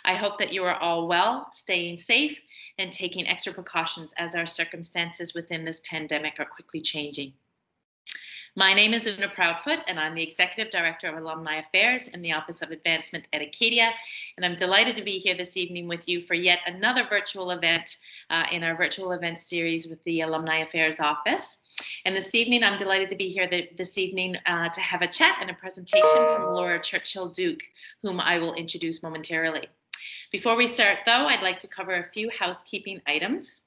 I hope that you are all well, staying safe, and taking extra precautions as our circumstances within this pandemic are quickly changing. My name is Una Proudfoot, and I'm the Executive Director of Alumni Affairs in the Office of Advancement at Acadia, and I'm delighted to be here this evening with you for yet another virtual event in our virtual event series with the Alumni Affairs Office. And this evening, I'm delighted to be here this evening to have a chat and a presentation from Laura Churchill Duke, whom I will introduce momentarily. Before we start, though, I'd like to cover a few housekeeping items.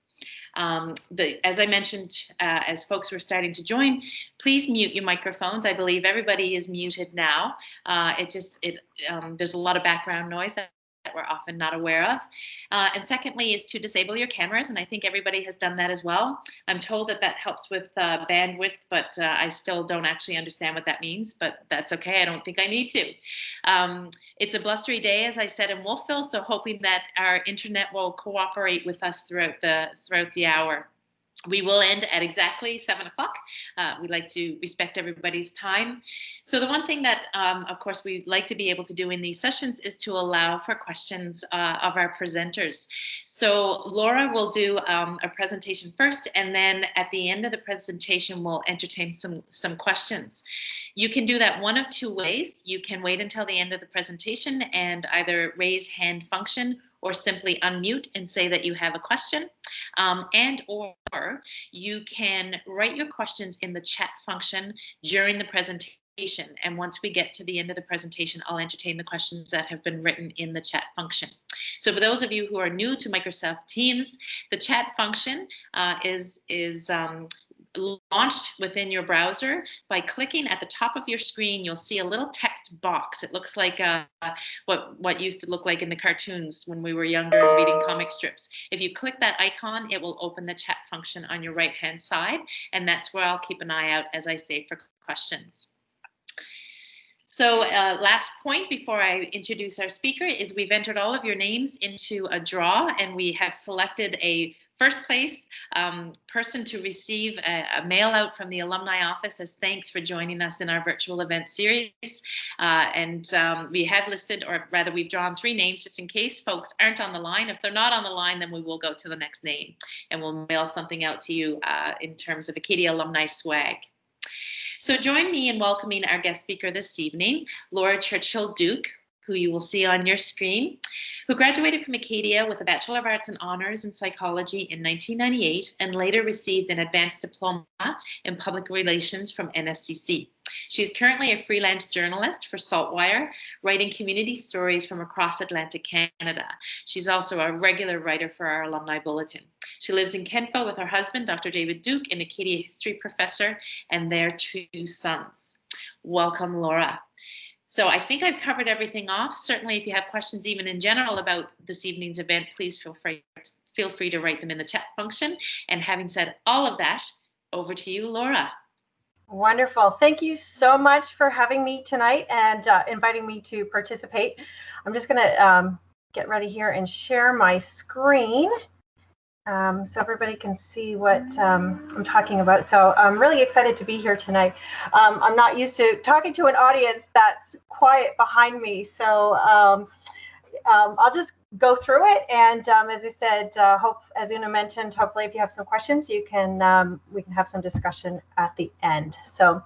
As I mentioned, as folks were starting to join, please mute your microphones. I believe everybody is muted now. There's a lot of background noise that we're often not aware of. And secondly is to disable your cameras, and I think everybody has done that as well. I'm told that that helps with bandwidth, but I still don't actually understand what that means, but that's okay. I don't think I need to. It's a blustery day, as I said, in Wolfville, so hoping that our internet will cooperate with us throughout the hour. We will end at exactly 7 o'clock. We like to respect everybody's time. So the one thing that, of course, we'd like to be able to do in these sessions is to allow for questions of our presenters. So Laura will do a presentation first, and then at the end of the presentation, we'll entertain some questions. You can do that one of two ways. You can wait until the end of the presentation and either raise hand function or simply unmute and say that you have a question, or you can write your questions in the chat function during the presentation. And once we get to the end of the presentation, I'll entertain the questions that have been written in the chat function. So for those of you who are new to Microsoft Teams, the chat function is launched within your browser. By clicking at the top of your screen, you'll see a little text box. It looks like what used to look like in the cartoons when we were younger and reading comic strips. If you click that icon, it will open the chat function on your right-hand side, and that's where I'll keep an eye out, as I say, for questions. So last point before I introduce our speaker is we've entered all of your names into a draw, and we have selected a first place person to receive a mail out from the alumni office as thanks for joining us in our virtual event series. We have listed, or rather we've drawn 3 names just in case folks aren't on the line. If they're not on the line, then we will go to the next name and we'll mail something out to you in terms of Acadia alumni swag. So join me in welcoming our guest speaker this evening, Laura Churchill Duke, who you will see on your screen, who graduated from Acadia with a Bachelor of Arts and Honors in Psychology in 1998 and later received an advanced diploma in Public Relations from NSCC. She's currently a freelance journalist for Saltwire, writing community stories from across Atlantic Canada. She's also a regular writer for our Alumni Bulletin. She lives in Kentville with her husband, Dr. David Duke, an Acadia history professor, and their 2 sons. Welcome, Laura. So I think I've covered everything off. Certainly, if you have questions even in general about this evening's event, please feel free to write them in the chat function. And having said all of that, over to you, Laura. Wonderful. Thank you so much for having me tonight and inviting me to participate. I'm just going to get ready here and share my screen so everybody can see what I'm talking about. So I'm really excited to be here tonight. I'm not used to talking to an audience that's quiet behind me, so I'll just go through it. And as I said, as Una mentioned, hopefully if you have some questions, we can have some discussion at the end. So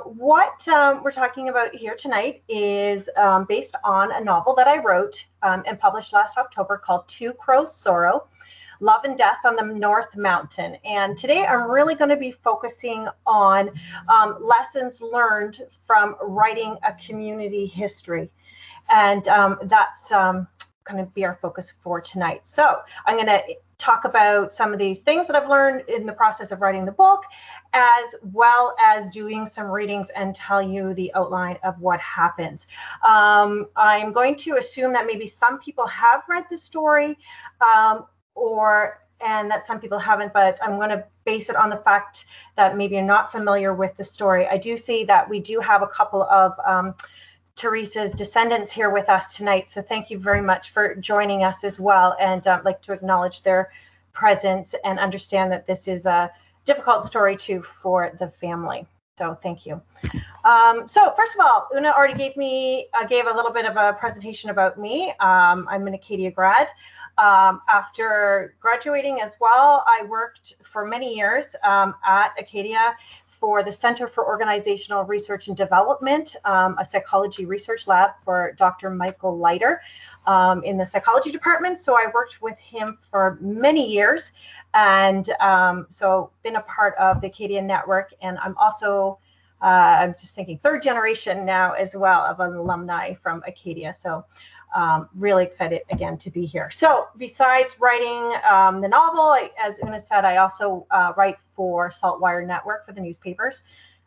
what we're talking about here tonight is based on a novel that I wrote and published last October called Two Crows Sorrow: Love and Death on the North Mountain. And today I'm really going to be focusing on lessons learned from writing a community history. And that's going to be our focus for tonight. So I'm going to talk about some of these things that I've learned in the process of writing the book, as well as doing some readings and tell you the outline of what happens. I'm going to assume that maybe some people have read the story, and that some people haven't, but I'm going to base it on the fact that maybe you're not familiar with the story. I do see that we do have a couple of Theresa's descendants here with us tonight, so thank you very much for joining us as well, and I'd like to acknowledge their presence and understand that this is a difficult story too for the family. So thank you. So first of all, Una already gave a little bit of a presentation about me. I'm an Acadia grad. After graduating as well, I worked for many years at Acadia for the Center for Organizational Research and Development, a psychology research lab for Dr. Michael Leiter in the psychology department. So I worked with him for many years, and so been a part of the Acadia network. And I'm also, I'm just thinking, third generation now as well of an alumni from Acadia. So really excited again to be here. So besides writing the novel, as Una said, I also write for Saltwire Network for the newspapers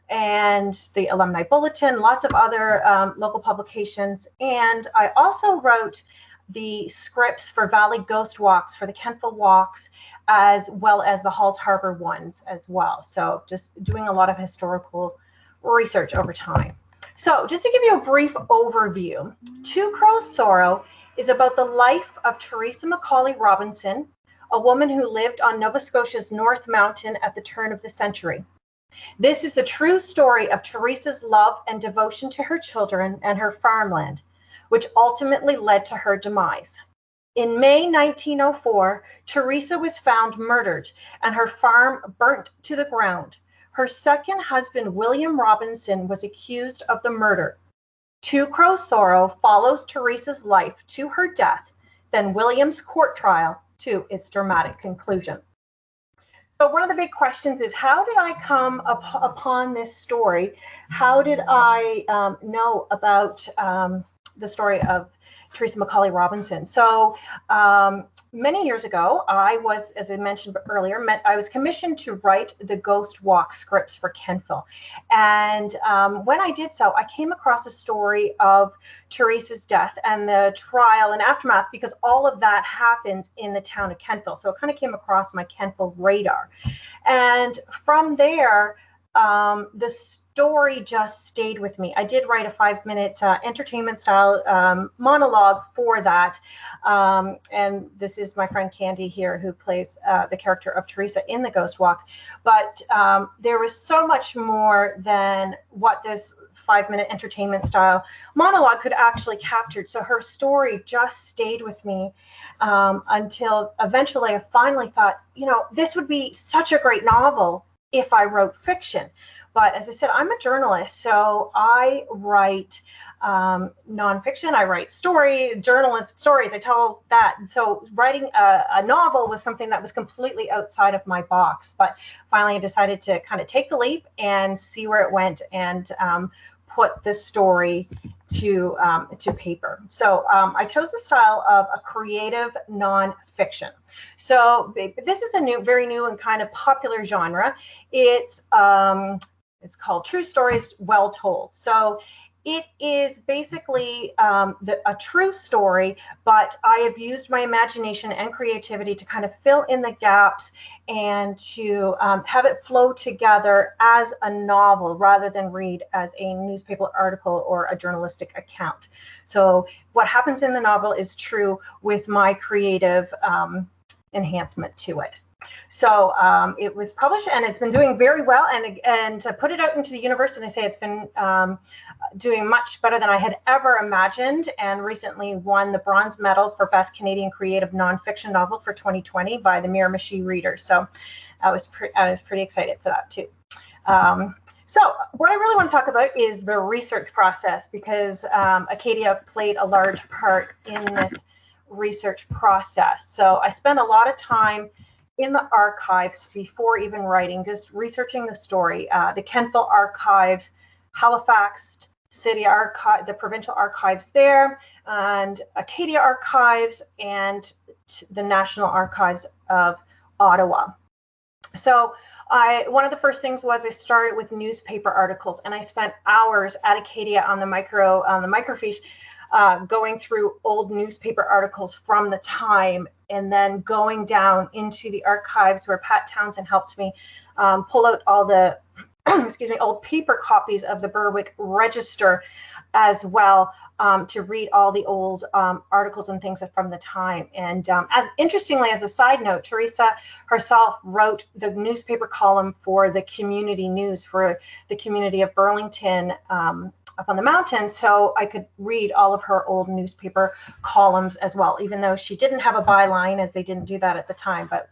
and the Alumni Bulletin, lots of other local publications. And I also wrote the scripts for Valley Ghost Walks, for the Kentville Walks, as well as the Halls Harbor ones as well. So just doing a lot of historical research over time. So just to give you a brief overview, Two Crows Sorrow is about the life of Theresa McAuley Robinson, a woman who lived on Nova Scotia's North Mountain at the turn of the century. This is the true story of Theresa's love and devotion to her children and her farmland, which ultimately led to her demise. In May 1904, Theresa was found murdered and her farm burnt to the ground. Her second husband, William Robinson, was accused of the murder. Two Crows Sorrow follows Theresa's life to her death, then William's court trial to its dramatic conclusion. So one of the big questions is, how did I come upon this story? How did I know about the story of Theresa McAuley Robinson? So many years ago, I was, as I mentioned earlier, I was commissioned to write the Ghost Walk scripts for Kentville. And when I did so, I came across a story of Theresa's death and the trial and aftermath, because all of that happens in the town of Kentville. So it kind of came across my Kentville radar. And from there, the story just stayed with me. I did write a 5-minute entertainment style monologue for that. And this is my friend Candy here, who plays the character of Theresa in the Ghost Walk. But there was so much more than what this 5-minute entertainment style monologue could actually capture. So her story just stayed with me until eventually I finally thought, you know, this would be such a great novel if I wrote fiction. But as I said, I'm a journalist, so I write nonfiction. I write journalist stories. I tell that. So writing a novel was something that was completely outside of my box. But finally, I decided to kind of take the leap and see where it went, and put the story to paper. So I chose the style of a creative nonfiction. So this is a very new and kind of popular genre. It's called True Stories Well Told. So it is basically a true story, but I have used my imagination and creativity to kind of fill in the gaps and to have it flow together as a novel rather than read as a newspaper article or a journalistic account. So what happens in the novel is true with my creative enhancement to it. So it was published and it's been doing very well. And to put it out into the universe, and I say it's been doing much better than I had ever imagined, and recently won the bronze medal for Best Canadian Creative Nonfiction Novel for 2020 by the Miramichi Readers. So I was pretty excited for that too. So what I really want to talk about is the research process, because Acadia played a large part in this research process. So I spent a lot of time in the archives before even writing, just researching the story. The Kentville Archives, Halifax City Archive, the provincial archives there, and Acadia Archives, and the National Archives of Ottawa. So one of the first things was I started with newspaper articles, and I spent hours at Acadia on the microfiche, going through old newspaper articles from the time, and then going down into the archives where Pat Townsend helped me pull out all the excuse me, old paper copies of the Berwick Register as well, to read all the old articles and things from the time. And as interestingly, as a side note, Theresa herself wrote the newspaper column for the community news for the community of Burlington, up on the mountain, so I could read all of her old newspaper columns as well, even though she didn't have a byline, as they didn't do that at the time, but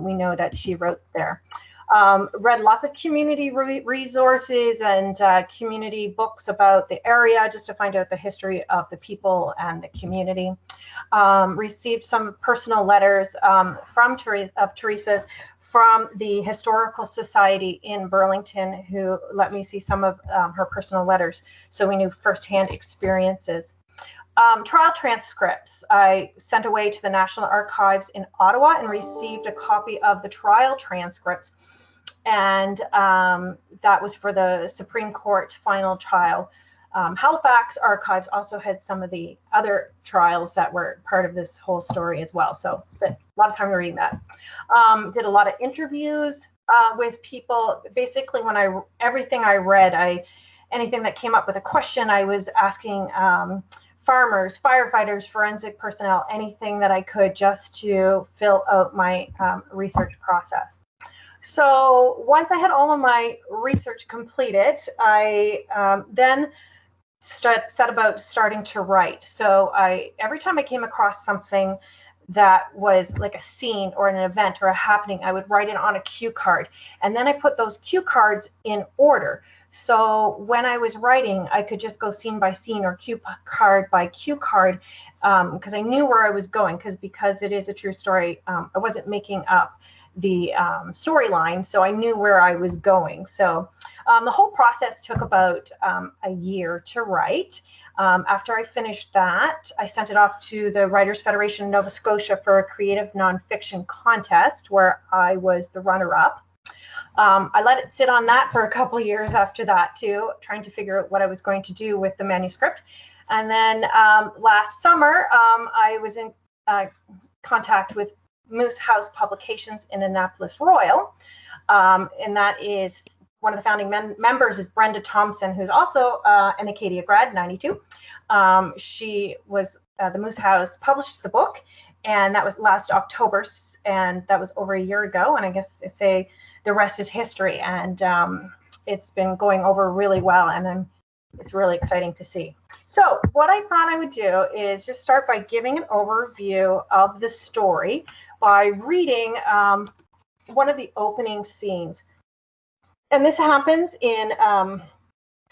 we know that she wrote there. Read lots of community resources and community books about the area, just to find out the history of the people and the community. Received some personal letters from Theresa's from the Historical Society in Burlington, who let me see some of her personal letters, so we knew firsthand experiences. Trial transcripts I sent away to the National Archives in Ottawa and received a copy of the trial transcripts, and that was for the Supreme Court final trial. Halifax Archives also had some of the other trials that were part of this whole story as well, so spent a lot of time reading that. Did a lot of interviews with people. Basically, when everything I read, anything that came up with a question, I was asking farmers, firefighters, forensic personnel, anything that I could, just to fill out my research process. So once I had all of my research completed, I then set about starting to write. So every time I came across something that was like a scene or an event or a happening, I would write it on a cue card, and then I put those cue cards in order. So when I was writing, I could just go scene by scene or cue card by cue card, because I knew where I was going, because it is a true story. I wasn't making up the storyline, so I knew where I was going. So the whole process took about a year to write. After I finished that, I sent it off to the Writers Federation of Nova Scotia for a creative nonfiction contest, where I was the runner-up. I let it sit on that for a couple of years after that too, trying to figure out what I was going to do with the manuscript. And then last summer, I was in contact with Moose House Publications in Annapolis Royal, and that is one of the founding members is Brenda Thompson, who's also an Acadia grad, 92. She was the Moose House published the book, and that was last October, and that was over a year ago. And I guess I say the rest is history, and it's been going over really well, and it's really exciting to see. So what I thought I would do is just start by giving an overview of the story by reading one of the opening scenes. And this happens in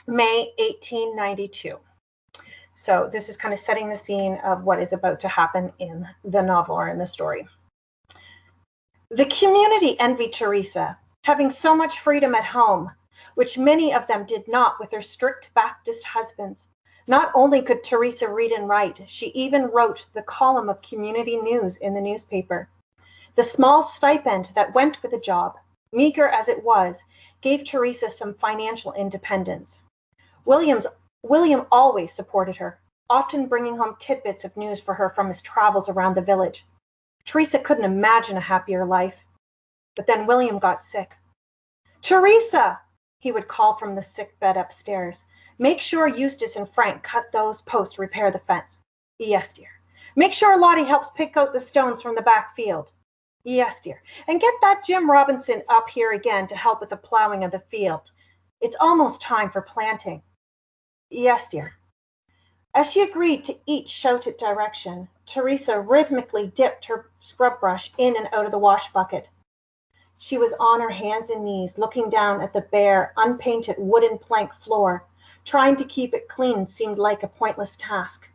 May 1892. So this is kind of setting the scene of what is about to happen in the novel or in the story. The community envied Theresa, having so much freedom at home, which many of them did not with their strict Baptist husbands. Not only could Theresa read and write, she even wrote the column of community news in the newspaper. The small stipend that went with the job, meager as it was, gave Theresa some financial independence. William always supported her, often bringing home tidbits of news for her from his travels around the village. Theresa couldn't imagine a happier life. But then William got sick. "Theresa," he would call from the sick bed upstairs. "Make sure Eustace and Frank cut those posts to repair the fence." "Yes, dear." "Make sure Lottie helps pick out the stones from the back field." "Yes, dear." "And get that Jim Robinson up here again to help with the plowing of the field. It's almost time for planting." "Yes, dear." As she agreed to each shouted direction, Theresa rhythmically dipped her scrub brush in and out of the wash bucket. She was on her hands and knees, looking down at the bare, unpainted wooden plank floor. Trying to keep it clean seemed like a pointless task.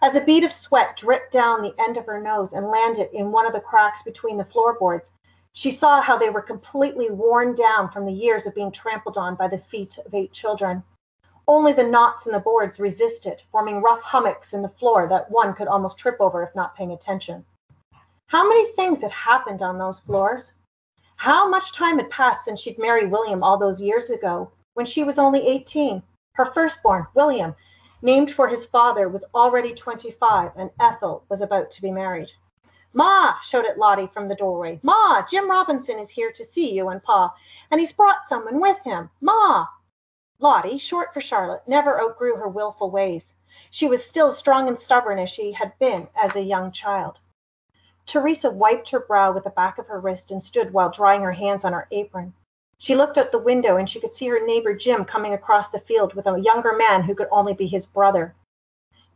As a bead of sweat dripped down the end of her nose and landed in one of the cracks between the floorboards, she saw how they were completely worn down from the years of being trampled on by the feet of 8 children. Only the knots in the boards resisted, forming rough hummocks in the floor that one could almost trip over if not paying attention. How many things had happened on those floors? How much time had passed since she'd married William all those years ago, when she was only 18? Her firstborn, William, named for his father, was already 25, and Ethel was about to be married. "Ma!" shouted Lottie from the doorway. "Ma, Jim Robinson is here to see you and Pa, and he's brought someone with him. Ma!" Lottie, short for Charlotte, never outgrew her willful ways. She was still strong and stubborn as she had been as a young child. Theresa wiped her brow with the back of her wrist and stood while drying her hands on her apron. She looked out the window and she could see her neighbor Jim coming across the field with a younger man who could only be his brother.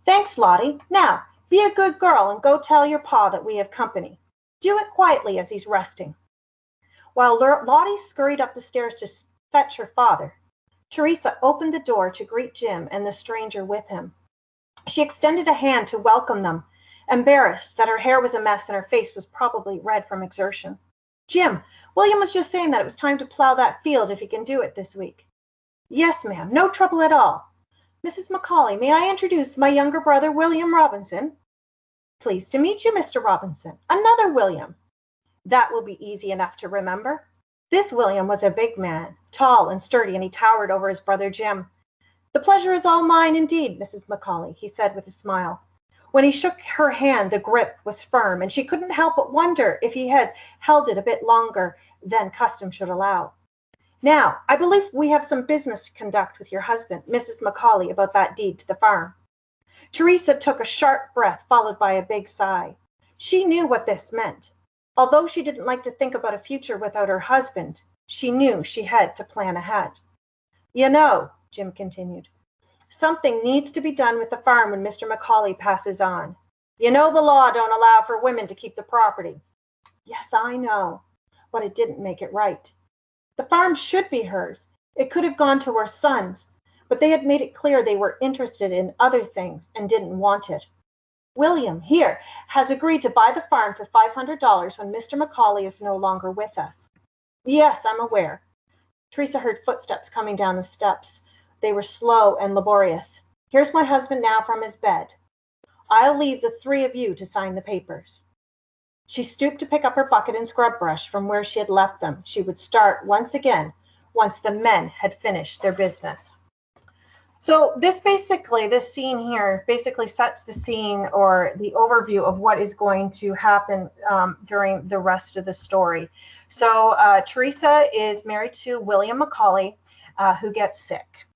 "Thanks, Lottie. Now, be a good girl and go tell your pa that we have company. Do it quietly as he's resting." While Lottie scurried up the stairs to fetch her father, Theresa opened the door to greet Jim and the stranger with him. She extended a hand to welcome them, embarrassed that her hair was a mess and her face was probably red from exertion. "Jim, William was just saying that it was time to plow that field if he can do it this week." "Yes, ma'am, no trouble at all. Mrs. McAuley, may I introduce my younger brother, William Robinson?" "Pleased to meet you, Mr. Robinson. Another William." "That will be easy enough to remember." This William was a big man, tall and sturdy, and he towered over his brother Jim. "The pleasure is all mine indeed, Mrs. McAuley," he said with a smile. When he shook her hand, the grip was firm, and she couldn't help but wonder if he had held it a bit longer than custom should allow. "Now, I believe we have some business to conduct with your husband, Mrs. McAuley, about that deed to the farm." Theresa took a sharp breath, followed by a big sigh. She knew what this meant. Although she didn't like to think about a future without her husband, she knew she had to plan ahead. "You know," Jim continued, "something needs to be done with the farm when Mr. McAuley passes on. You know the law don't allow for women to keep the property." "Yes, I know, but it didn't make it right. The farm should be hers. It could have gone to her sons, but they had made it clear they were interested in other things and didn't want it. William, here, has agreed to buy the farm for $500 when Mr. McAuley is no longer with us." "Yes, I'm aware." Theresa heard footsteps coming down the steps. They were slow and laborious. "Here's my husband now from his bed. I'll leave the three of you to sign the papers." She stooped to pick up her bucket and scrub brush from where she had left them. She would start once again once the men had finished their business. So this scene here basically sets the scene or the overview of what is going to happen during the rest of the story. So Theresa is married to William McAuley, who gets sick.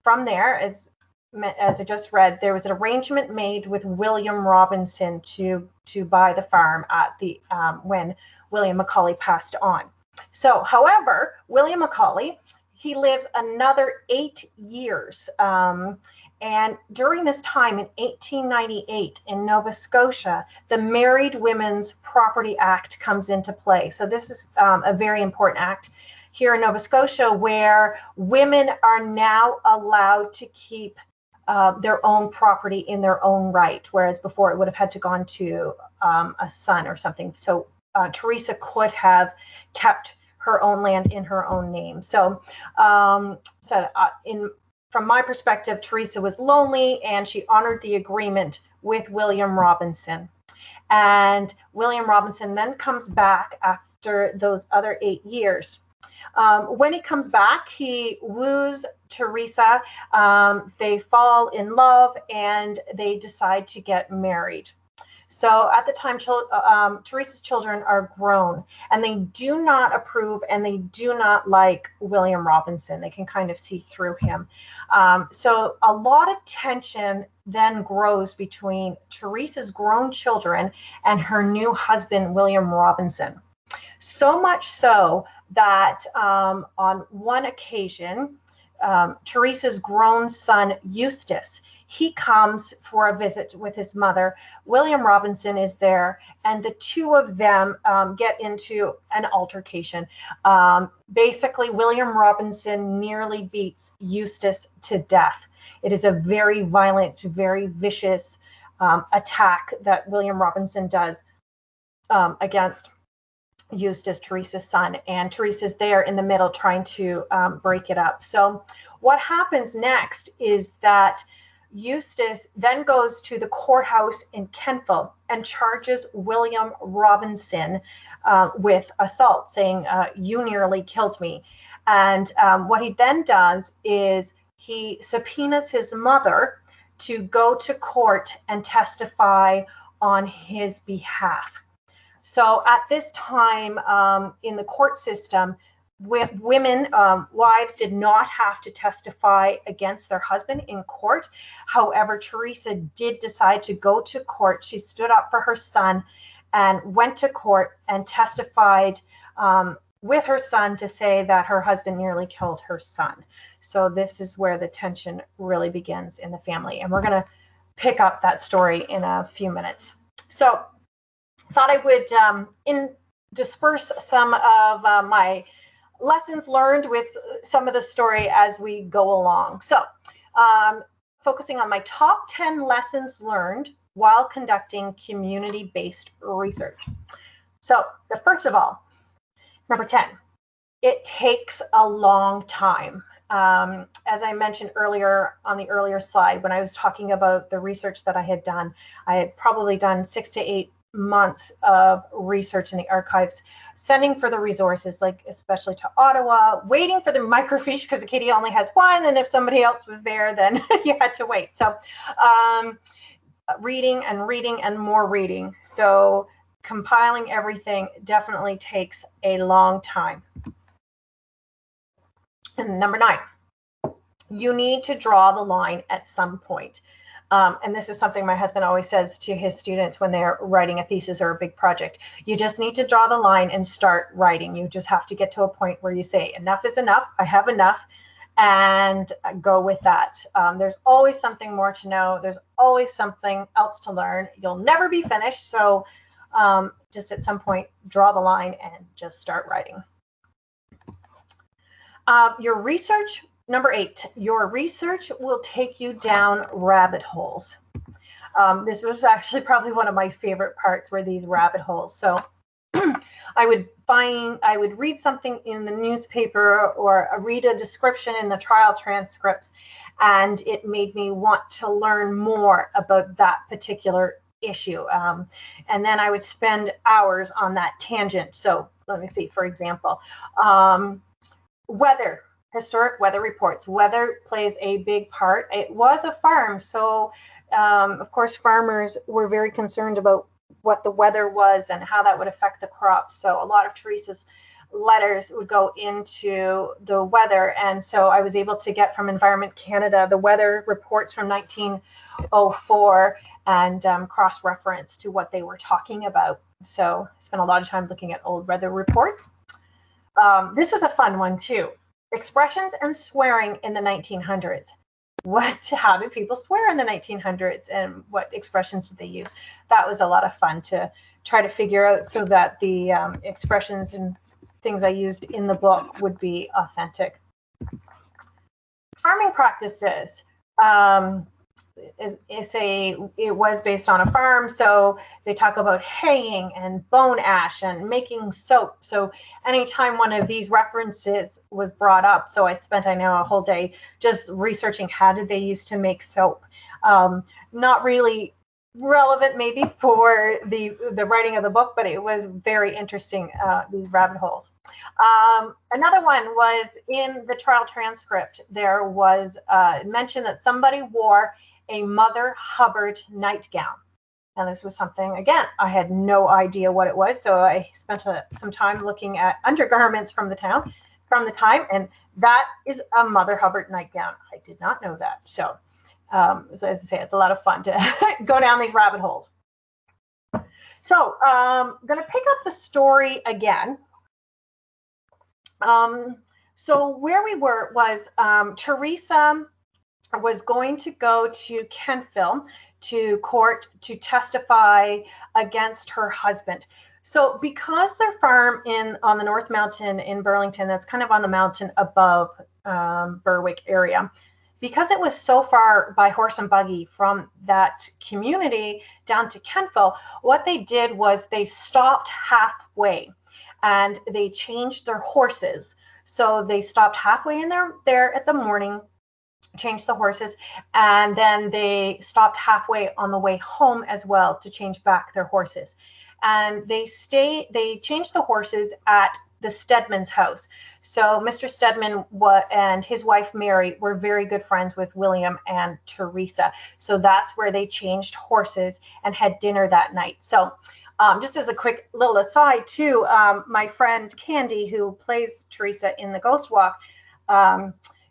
From there, as I just read, there was an arrangement made with William Robinson to buy the farm at the when William McAuley passed on. So, however, William McAuley, he lives another 8 years. And during this time in 1898 in Nova Scotia, the Married Women's Property Act comes into play. So this is a very important act here in Nova Scotia where women are now allowed to keep their own property in their own right, whereas before it would have had to gone to a son or something. So Theresa could have kept her own land in her own name. So, from my perspective, Theresa was lonely and she honored the agreement with William Robinson. And William Robinson then comes back after those other 8 years. When he comes back, he woos Theresa. They fall in love and they decide to get married. So at the time, Theresa's children are grown and they do not approve and they do not like William Robinson. They can kind of see through him. So a lot of tension then grows between Theresa's grown children and her new husband, William Robinson. So much so that on one occasion, Theresa's grown son, Eustace, he comes for a visit with his mother. William Robinson is there, and the two of them get into an altercation. Basically, William Robinson nearly beats Eustace to death. It is a very violent, very vicious attack that William Robinson does against Eustace, Theresa's son, and Theresa's there in the middle trying to break it up. So what happens next is that Eustace then goes to the courthouse in Kentville and charges William Robinson with assault, saying, "You nearly killed me." And what he then does is he subpoenas his mother to go to court and testify on his behalf. So at this time in the court system, women, wives did not have to testify against their husband in court. However, Theresa did decide to go to court. She stood up for her son and went to court and testified with her son to say that her husband nearly killed her son. So this is where the tension really begins in the family. And we're going to pick up that story in a few minutes. So thought I would disperse some of my lessons learned with some of the story as we go along. So focusing on my top 10 lessons learned while conducting community-based research. So the first of all, number 10, it takes a long time. As I mentioned earlier on the earlier slide, when I was talking about the research that I had done, I had probably done 6 to 8 months of research in the archives, sending for the resources, like especially to Ottawa, waiting for the microfiche because Acadia only has one, and if somebody else was there, then you had to wait. So reading and more reading. So compiling everything definitely takes a long time. And number 9, you need to draw the line at some point. And this is something my husband always says to his students when they're writing a thesis or a big project. You just need to draw the line and start writing. You just have to get to a point where you say, enough is enough, I have enough, and go with that. There's always something more to know. There's always something else to learn. You'll never be finished. So just at some point, draw the line and just start writing. Your research. Number 8, your research will take you down rabbit holes. This was actually probably one of my favorite parts, were these rabbit holes. So I would read something in the newspaper or read a description in the trial transcripts, and it made me want to learn more about that particular issue. And then I would spend hours on that tangent. So let me see, for example, weather. Historic weather reports. Weather plays a big part. It was a farm, so of course farmers were very concerned about what the weather was and how that would affect the crops. So a lot of Theresa's letters would go into the weather, and so I was able to get from Environment Canada the weather reports from 1904 and cross-reference to what they were talking about. So I spent a lot of time looking at old weather reports. This was a fun one too. Expressions and swearing in the 1900s. How did people swear in the 1900s, and what expressions did they use? That was a lot of fun to try to figure out, so that the expressions and things I used in the book would be authentic. Farming practices. It was based on a farm, so they talk about haying and bone ash and making soap. So anytime one of these references was brought up, so I spent, I know, a whole day just researching how did they used to make soap. Not really relevant maybe for the writing of the book, but it was very interesting, these rabbit holes. Another one was in the trial transcript. There was mention that somebody wore a Mother Hubbard nightgown. And this was something, again, I had no idea what it was. So I spent some time looking at undergarments from the time, and that is a Mother Hubbard nightgown. I did not know that. So as I say, it's a lot of fun to go down these rabbit holes. So I'm going to pick up the story again. So where we were was Theresa was going to go to Kentville to court to testify against her husband. So because their farm on the North Mountain in Burlington, that's kind of on the mountain above Berwick area, because it was so far by horse and buggy from that community down to Kentville, what they did was they stopped halfway and they changed their horses. So they stopped halfway in there at the morning, changed the horses, and then they stopped halfway on the way home as well to change back their horses. And they changed the horses at the Stedman's house. So Mr. Stedman and his wife Mary were very good friends with William and Theresa. So that's where they changed horses and had dinner that night. So Just as a quick little aside too, my friend Candy, who plays Theresa in the Ghost Walk,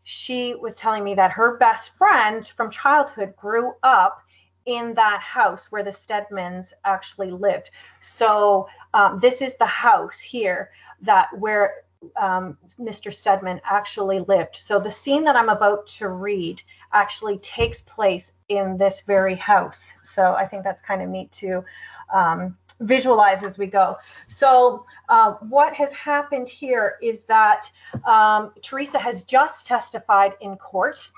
she was telling me that her best friend from childhood grew up in that house where the Stedmans actually lived. So this is the house here where Mr. Stedman actually lived. So the scene that I'm about to read actually takes place in this very house. So I think that's kind of neat to visualize as we go. So what has happened here is that Theresa has just testified in court,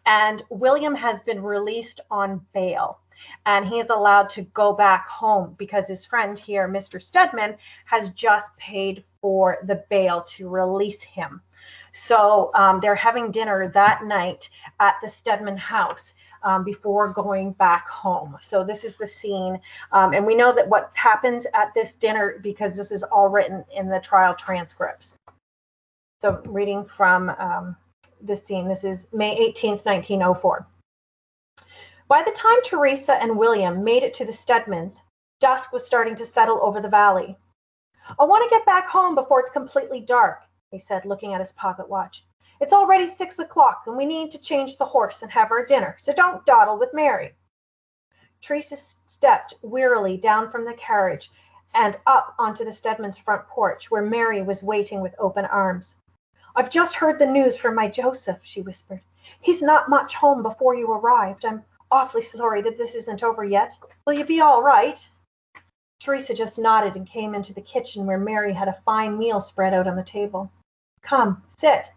and William has been released on bail, and he is allowed to go back home because his friend here, Mr. Stedman, has just paid for the bail to release him. So they're having dinner that night at the Stedman house before going back home. So this is the scene. And we know that what happens at this dinner because this is all written in the trial transcripts. So reading from this scene, this is May 18th, 1904. By the time Theresa and William made it to the Stedmans, dusk was starting to settle over the valley. I want to get back home before it's completely dark, he said, looking at his pocket watch. It's already 6 o'clock and we need to change the horse and have our dinner, so don't dawdle with Mary. Theresa stepped wearily down from the carriage and up onto the Stedmans' front porch where Mary was waiting with open arms. I've just heard the news from my Joseph, she whispered. He's not much home before you arrived. I'm awfully sorry that this isn't over yet. Will you be all right? Theresa just nodded and came into the kitchen where Mary had a fine meal spread out on the table. Come, sit,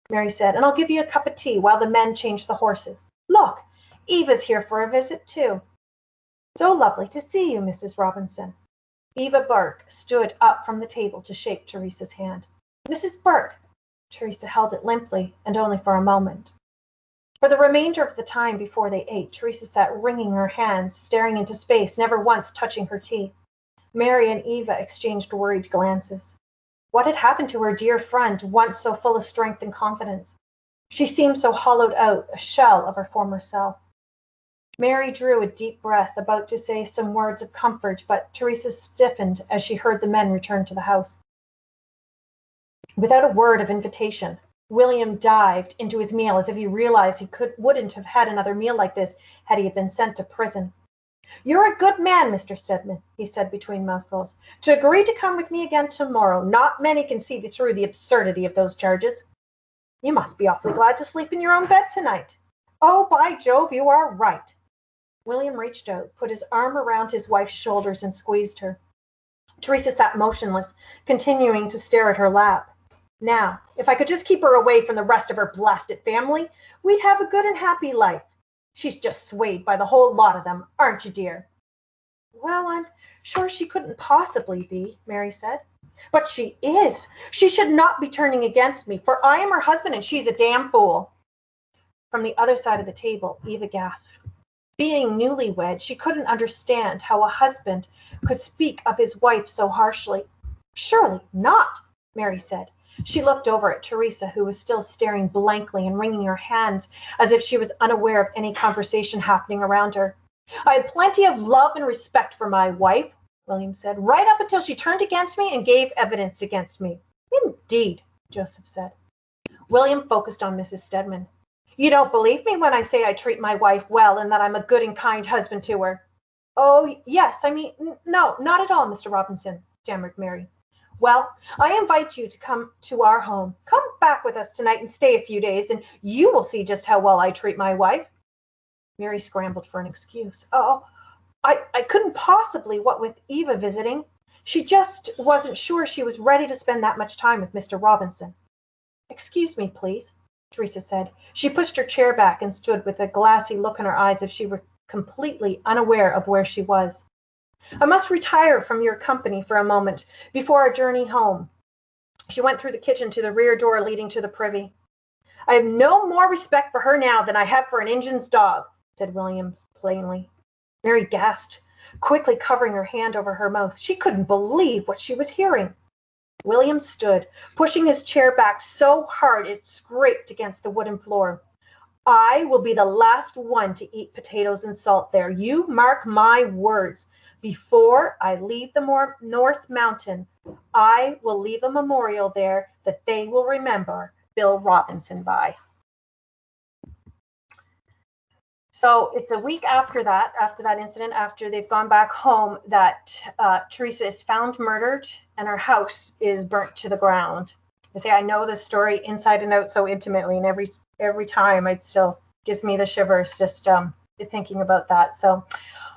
Mary said, and I'll give you a cup of tea while the men change the horses. Look, Eva's here for a visit too. So lovely to see you, Mrs. Robinson. Eva Burke stood up from the table to shake Theresa's hand. Mrs. Burke. Theresa held it limply, and only for a moment. For the remainder of the time before they ate, Theresa sat wringing her hands, staring into space, never once touching her tea. Mary and Eva exchanged worried glances. What had happened to her dear friend, once so full of strength and confidence? She seemed so hollowed out, a shell of her former self. Mary drew a deep breath, about to say some words of comfort, but Theresa stiffened as she heard the men return to the house. Without a word of invitation, William dived into his meal as if he realized he wouldn't have had another meal like this had he been sent to prison. You're a good man, Mr. Stedman, he said between mouthfuls. To agree to come with me again tomorrow. Not many can see through the absurdity of those charges. You must be awfully glad to sleep in your own bed tonight. Oh, by Jove, you are right. William reached out, put his arm around his wife's shoulders and squeezed her. Theresa sat motionless, continuing to stare at her lap. Now, if I could just keep her away from the rest of her blasted family, we'd have a good and happy life. She's just swayed by the whole lot of them, aren't you, dear? Well, I'm sure she couldn't possibly be, Mary said. But she is. She should not be turning against me, for I am her husband and she's a damn fool. From the other side of the table, Eva gasped. Being newlywed, she couldn't understand how a husband could speak of his wife so harshly. Surely not, Mary said. She looked over at Theresa, who was still staring blankly and wringing her hands as if she was unaware of any conversation happening around her. I had plenty of love and respect for my wife, William said, right up until she turned against me and gave evidence against me. Indeed, Joseph said. William focused on Mrs. Stedman. You don't believe me when I say I treat my wife well and that I'm a good and kind husband to her. Oh, yes, no, not at all, Mr. Robinson, stammered Mary. Well, I invite you to come to our home. Come back with us tonight and stay a few days, and you will see just how well I treat my wife. Mary scrambled for an excuse. Oh, I couldn't possibly, what with Eva visiting. She just wasn't sure she was ready to spend that much time with Mr. Robinson. Excuse me, please, Theresa said. She pushed her chair back and stood with a glassy look in her eyes as if she were completely unaware of where she was. I must retire from your company for a moment before our journey home. She went through the kitchen to the rear door leading to the privy. I have no more respect for her now than I have for an Injun's dog, said Williams plainly. Mary gasped, quickly covering her hand over her mouth. She couldn't believe what she was hearing. William stood, pushing his chair back so hard it scraped against the wooden floor. I will be the last one to eat potatoes and salt there. You mark my words. Before I leave the North Mountain, I will leave a memorial there that they will remember Bill Robinson by. So it's a week after that incident, after they've gone back home, that Theresa is found murdered and her house is burnt to the ground. I say I know this story inside and out so intimately, and every time it still gives me the shivers just thinking about that. So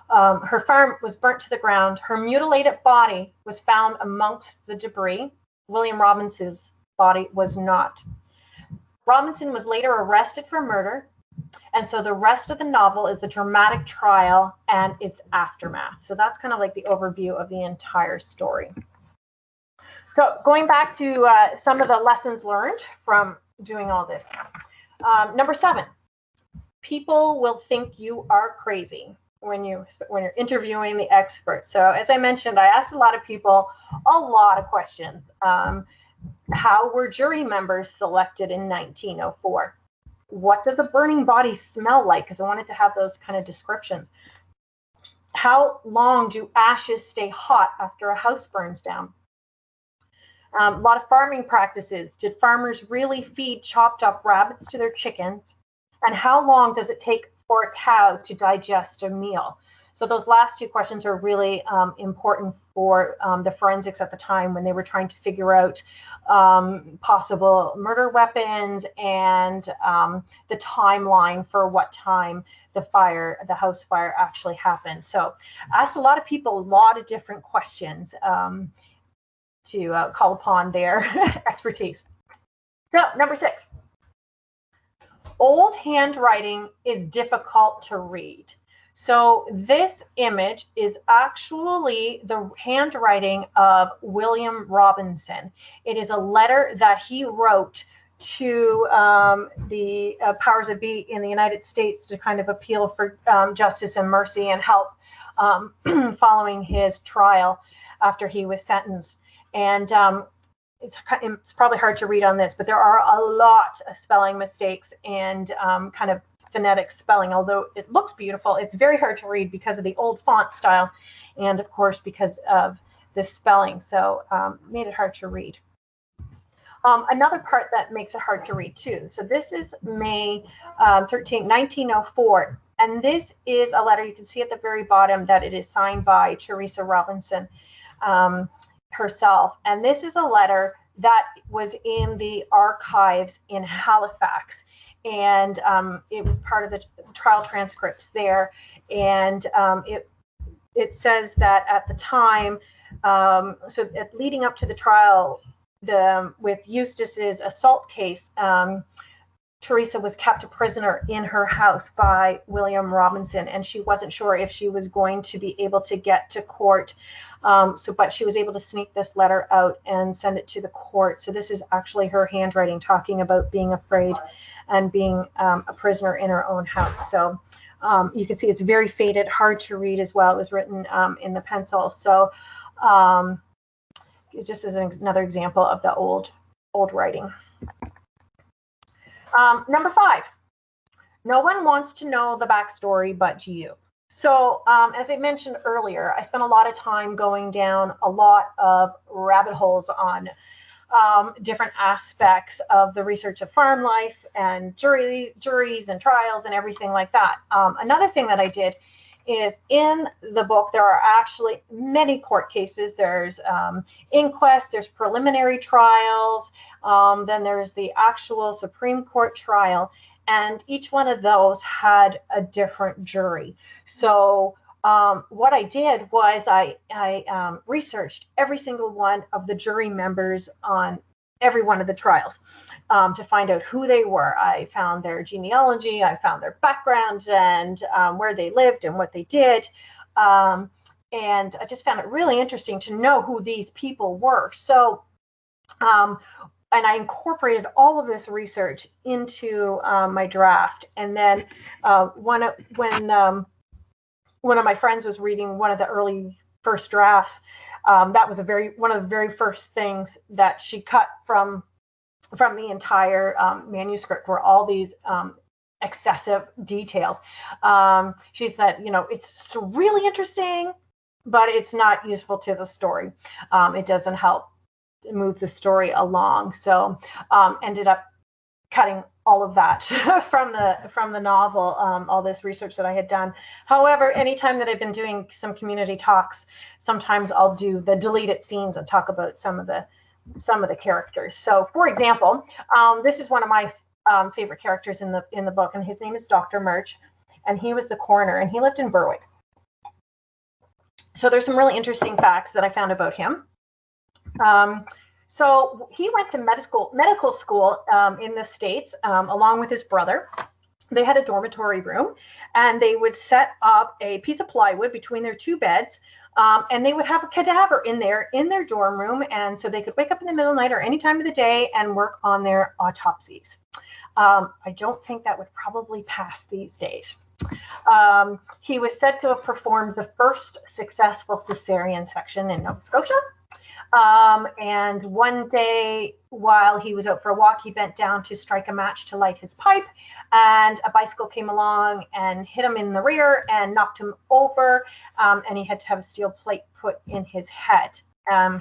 her farm was burnt to the ground. Her mutilated body was found amongst the debris. William Robinson's body was not. Robinson was later arrested for murder. And so the rest of the novel is the dramatic trial and its aftermath. So that's kind of like the overview of the entire story. So going back to some of the lessons learned from doing all this. Number 7, people will think you are crazy when you're interviewing the experts. So as I mentioned, I asked a lot of people a lot of questions. How were jury members selected in 1904? What does a burning body smell like? Because I wanted to have those kind of descriptions. How long do ashes stay hot after a house burns down? A lot of farming practices. Did farmers really feed chopped up rabbits to their chickens? And how long does it take for a cow to digest a meal? So those last 2 questions are really important for the forensics at the time when they were trying to figure out possible murder weapons and the timeline for what time the house fire actually happened. So I asked a lot of people a lot of different questions to call upon their expertise. So number 6, old handwriting is difficult to read. So this image is actually the handwriting of William Robinson. It is a letter that he wrote to the powers that be in the United States to kind of appeal for justice and mercy and help following his trial after he was sentenced. And it's probably hard to read on this, but there are a lot of spelling mistakes and kind of phonetic spelling. Although it looks beautiful, it's very hard to read because of the old font style and of course because of the spelling. So made it hard to read. Another part that makes it hard to read too. So this is May 13, 1904. And this is a letter, you can see at the very bottom that it is signed by Theresa Robinson herself. And this is a letter that was in the archives in Halifax. And it was part of the trial transcripts there. And it says that at the time, leading up to the trial, with Eustace's assault case, Theresa was kept a prisoner in her house by William Robinson, and she wasn't sure if she was going to be able to get to court. But she was able to sneak this letter out and send it to the court. So this is actually her handwriting talking about being afraid and being a prisoner in her own house. So you can see it's very faded, hard to read as well. It was written in the pencil. So it just is another example of the old writing. Number 5, no one wants to know the backstory but you. So as I mentioned earlier, I spent a lot of time going down a lot of rabbit holes on different aspects of the research of farm life and juries and trials and everything like that. Another thing that I did is in the book, there are actually many court cases. There's inquests, there's preliminary trials, then there's the actual Supreme Court trial, and each one of those had a different jury. So what I did was I researched every single one of the jury members on every one of the trials to find out who they were. I found their genealogy, I found their background and where they lived and what they did. And I just found it really interesting to know who these people were. So, and I incorporated all of this research into my draft. And then when one of my friends was reading one of the early first drafts, that was one of the very first things that she cut from the entire manuscript, were all these excessive details. She said, it's really interesting, but it's not useful to the story. It doesn't help move the story along. So ended up cutting all of that from the novel, all this research that I had done. However, anytime that I've been doing some community talks, sometimes I'll do the deleted scenes and talk about some of the characters. So, for example, this is one of my favorite characters in the book, and his name is Dr. Murch, and he was the coroner, and he lived in Berwick. So there's some really interesting facts that I found about him. So he went to medical school in the States along with his brother. They had a dormitory room, and they would set up a piece of plywood between their two beds, and they would have a cadaver in their dorm room, and so they could wake up in the middle of the night or any time of the day and work on their autopsies. I don't think that would probably pass these days. He was said to have performed the first successful cesarean section in Nova Scotia. And one day, while he was out for a walk, he bent down to strike a match to light his pipe, and a bicycle came along and hit him in the rear and knocked him over, and he had to have a steel plate put in his head.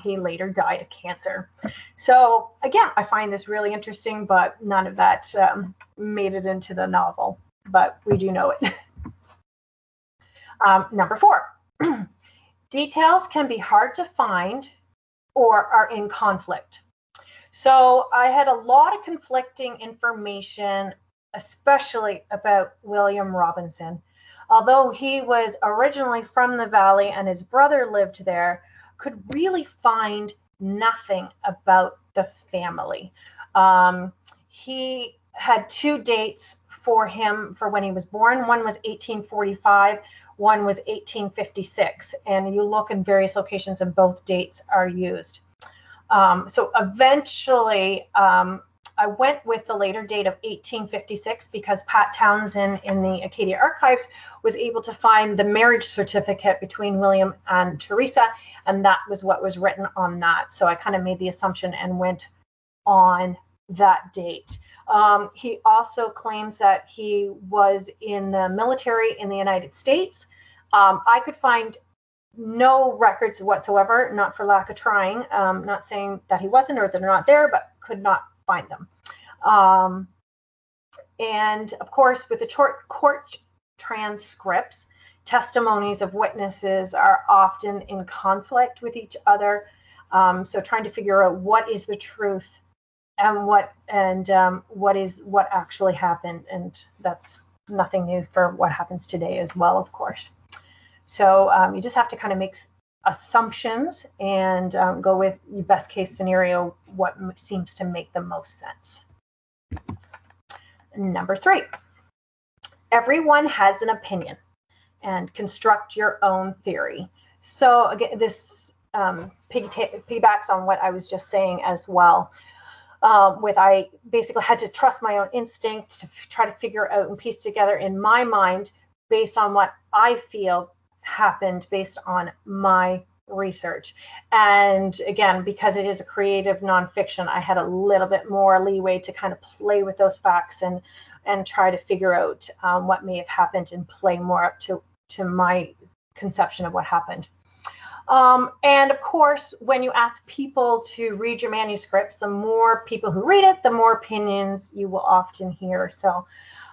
He later died of cancer. So again, I find this really interesting, but none of that made it into the novel, but we do know it. Number 4, details can be hard to find or are in conflict. So I had a lot of conflicting information, especially about William Robinson. Although he was originally from the Valley and his brother lived there, could really find nothing about the family. He had 2 dates for him for when he was born. One was 1845, one was 1856, and you look in various locations and both dates are used. So eventually, I went with the later date of 1856 because Pat Townsend in the Acadia Archives was able to find the marriage certificate between William and Theresa, and that was what was written on that. So I kind of made the assumption and went on that date. He also claims that he was in the military in the United States. I could find no records whatsoever, not for lack of trying. Not saying that he wasn't or that they're not there, but could not find them. And of course, with the court transcripts, testimonies of witnesses are often in conflict with each other. So trying to figure out what is the truth and what actually happened, and that's nothing new for what happens today as well, of course. So you just have to kind of make assumptions and go with your best case scenario, what seems to make the most sense. Number 3, everyone has an opinion and construct your own theory. So again, this piggybacks on what I was just saying as well. I basically had to trust my own instinct to try to figure out and piece together in my mind based on what I feel happened based on my research. And again, because it is a creative nonfiction, I had a little bit more leeway to kind of play with those facts and try to figure out what may have happened and play more up to my conception of what happened. And of course, when you ask people to read your manuscripts, the more people who read it, the more opinions you will often hear. So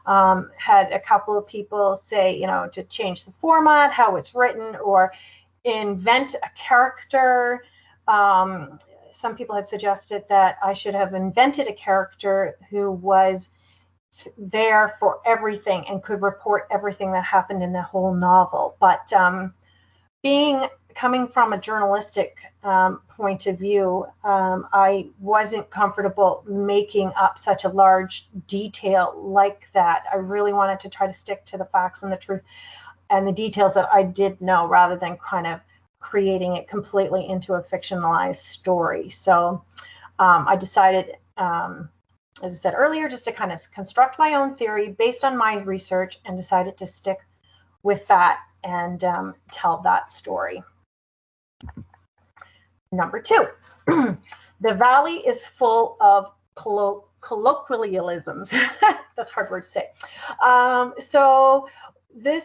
had a couple of people say, to change the format, how it's written, or invent a character. Some people had suggested that I should have invented a character who was there for everything and could report everything that happened in the whole novel. But coming from a journalistic point of view, I wasn't comfortable making up such a large detail like that. I really wanted to try to stick to the facts and the truth and the details that I did know, rather than kind of creating it completely into a fictionalized story. So I decided, as I said earlier, just to kind of construct my own theory based on my research, and decided to stick with that and tell that story. Number 2, the Valley is full of colloquialisms. That's a hard word to say. So this,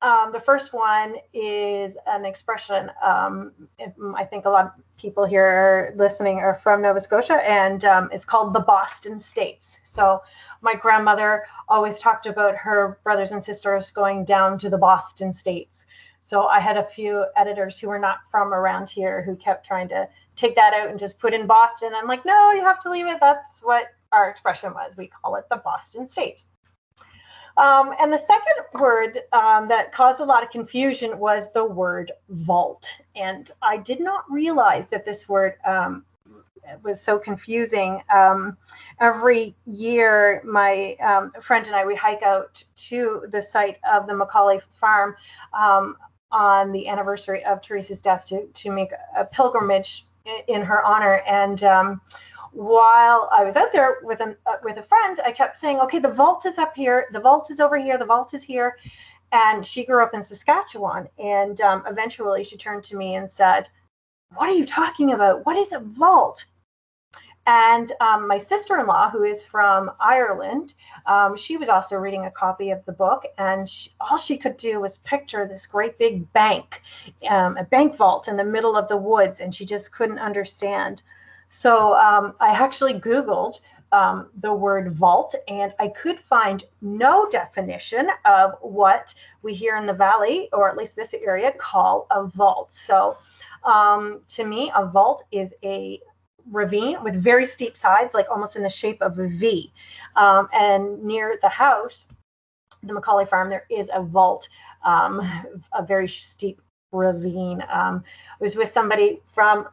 the first one is an expression. I think a lot of people here listening are from Nova Scotia, and it's called the Boston States. So my grandmother always talked about her brothers and sisters going down to the Boston States. So I had a few editors who were not from around here who kept trying to take that out and just put in Boston. I'm like, no, you have to leave it. That's what our expression was. We call it the Boston States. And the second word that caused a lot of confusion was the word vault. And I did not realize that this word was so confusing. Every year, my friend and I, we hike out to the site of the McAuley farm on the anniversary of Theresa's death to make a pilgrimage in her honor. And while I was out there with a friend, I kept saying, okay, the vault is up here, the vault is over here, the vault is here. And she grew up in Saskatchewan. And eventually she turned to me and said, what are you talking about? What is a vault? And my sister-in-law, who is from Ireland, she was also reading a copy of the book, and all she could do was picture this great big bank, a bank vault in the middle of the woods, and she just couldn't understand. So I actually Googled the word vault, and I could find no definition of what we here in the valley, or at least this area, call a vault. So to me, a vault is a ravine with very steep sides, like almost in the shape of a V. And near the house, the McAuley farm, there is a vault, a very steep ravine. I was with somebody from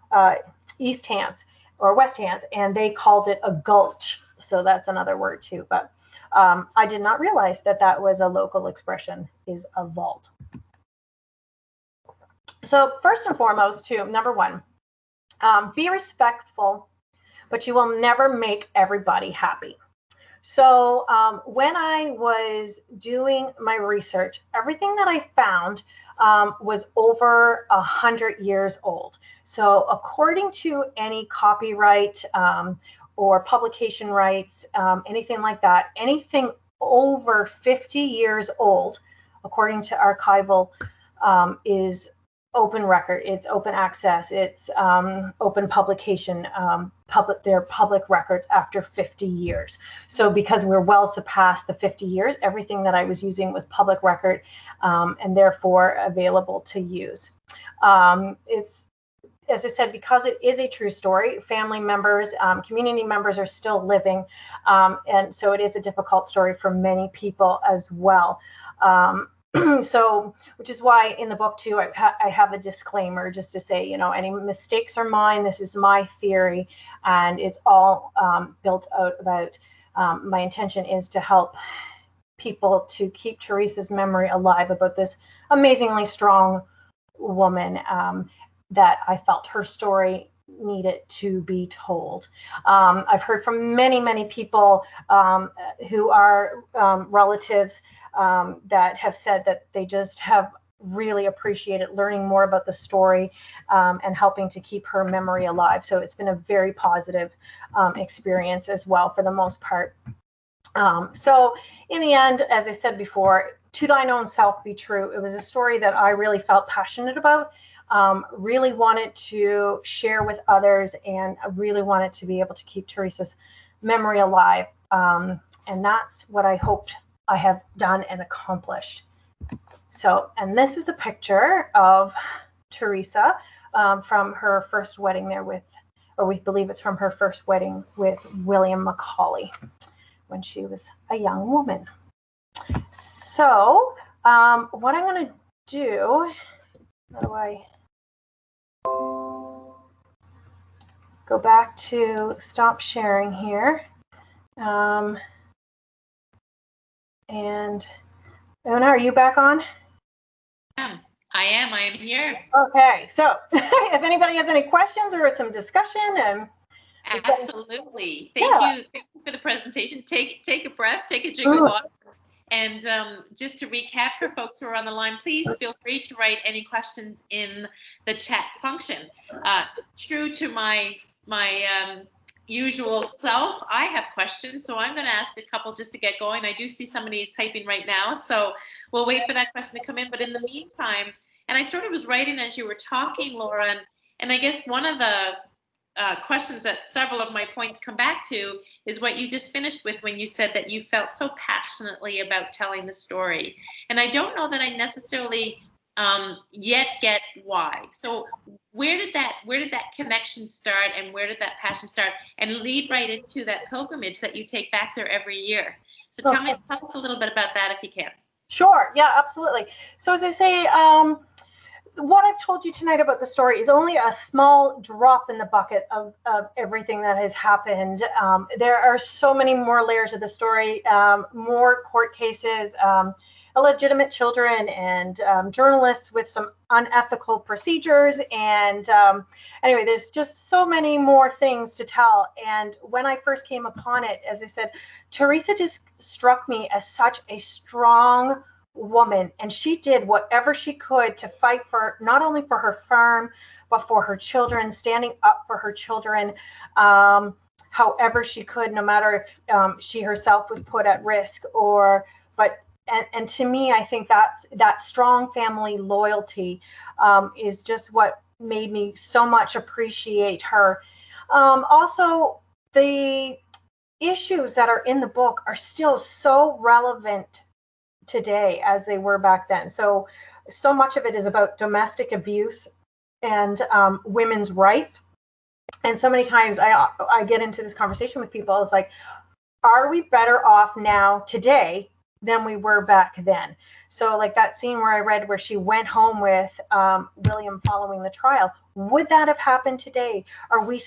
East Hants or West Hants, and they called it a gulch. So that's another word too. But I did not realize that that was a local expression, is a vault. So first and foremost, too, number one, be respectful, but you will never make everybody happy. So when I was doing my research, everything that I found was over 100 years old. So according to any copyright or publication rights, anything like that, anything over 50 years old, according to archival, is open record, it's open access, it's open publication, they're public records after 50 years. So because we're well surpassed the 50 years, everything that I was using was public record and therefore available to use. It's, as I said, because it is a true story, family members, community members are still living. And so it is a difficult story for many people as well. So, which is why in the book too, I have a disclaimer just to say, you know, any mistakes are mine. This is my theory, and it's all built out about. My intention is to help people to keep Theresa's memory alive about this amazingly strong woman that I felt her story needed to be told. I've heard from many people who are relatives that have said that they just have really appreciated learning more about the story and helping to keep her memory alive. So it's been a very positive experience as well for the most part. So in the end, as I said before, to thine own self be true. It was a story that I really felt passionate about, really wanted to share with others, and I really wanted to be able to keep Theresa's memory alive. And that's what I hoped I have done and accomplished. So, and this is a picture of Theresa from her first wedding there with, or we believe it's from her first wedding with William McAuley when she was a young woman. So, what I'm going to do, how do I go back to stop sharing here? And Una, are you back on? I am here. Okay, so if anybody has any questions or some discussion, and absolutely. Thank you for the presentation. Take a breath, take a drink of water. And just to recap for folks who are on the line, please feel free to write any questions in the chat function. True to my usual self, I have questions, so I'm going to ask a couple just to get going. I do see somebody is typing right now, so we'll wait for that question to come in. But in the meantime, and I sort of was writing as you were talking, Laura, and I guess one of the questions that several of my points come back to is what you just finished with when you said that you felt so passionately about telling the story. And I don't know that I necessarily yet get why. So where did that connection start, and where did that passion start, and lead right into that pilgrimage that you take back there every year? So tell us a little bit about that if you can. Sure. Yeah, absolutely. So as I say, what I've told you tonight about the story is only a small drop in the bucket of everything that has happened. There are so many more layers of the story, more court cases, illegitimate children, and journalists with some unethical procedures. And anyway, there's just so many more things to tell. And when I first came upon it, as I said, Theresa just struck me as such a strong woman, and she did whatever she could to fight for not only for her farm but for her children, standing up for her children however she could, no matter if she herself was put at risk. And to me, I think that strong family loyalty is just what made me so much appreciate her. Also, the issues that are in the book are still so relevant today as they were back then. So much of it is about domestic abuse and women's rights. And so many times I get into this conversation with people. It's like, are we better off now today than we were back then? So like that scene where I read where she went home with William following the trial, would that have happened today? Are we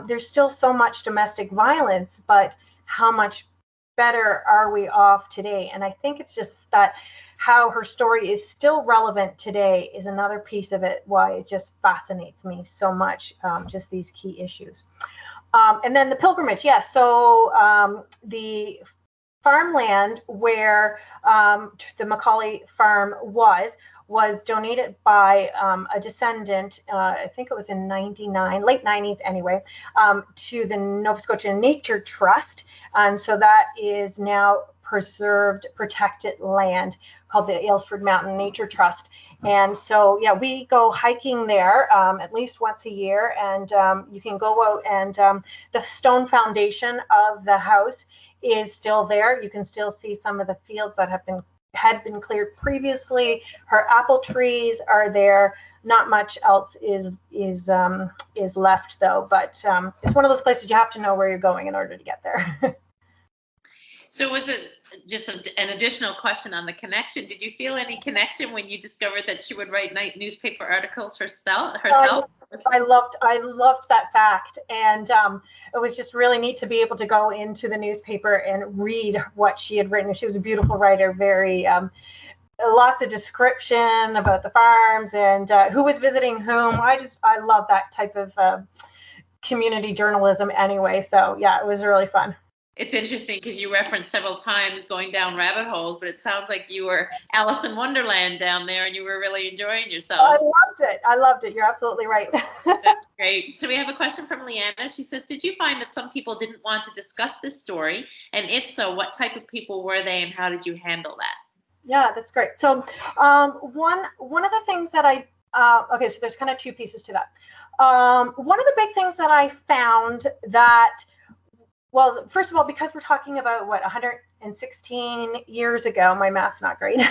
there's still so much domestic violence, but how much better are we off today? And I think it's just that how her story is still relevant today is another piece of it, why it just fascinates me so much, just these key issues. And then the pilgrimage, yes. So the farmland where the McAuley farm was donated by a descendant, I think it was in '99, late '90s anyway, to the Nova Scotia Nature Trust. And so that is now preserved, protected land called the Aylesford Mountain Nature Trust. And so, yeah, we go hiking there at least once a year, and you can go out, and the stone foundation of the house is still there. You can still see some of the fields that had been cleared previously. Her apple trees are there. Not much else is left though. But it's one of those places you have to know where you're going in order to get there. So was it just an additional question on the connection? Did you feel any connection when you discovered that she would write newspaper articles herself? I loved that fact, and it was just really neat to be able to go into the newspaper and read what she had written. She was a beautiful writer, very lots of description about the farms and who was visiting whom. I love that type of community journalism anyway. So yeah, it was really fun. It's interesting because you referenced several times going down rabbit holes, but it sounds like you were Alice in Wonderland down there and you were really enjoying yourself. I loved it. You're absolutely right. That's great. So we have a question from Leanna. She says, did you find that some people didn't want to discuss this story? And if so, what type of people were they and how did you handle that? Yeah, that's great. So one of the things that okay, so there's kind of two pieces to that. One of the big things that I found that, well, first of all, because we're talking about 116 years ago, my math's not great.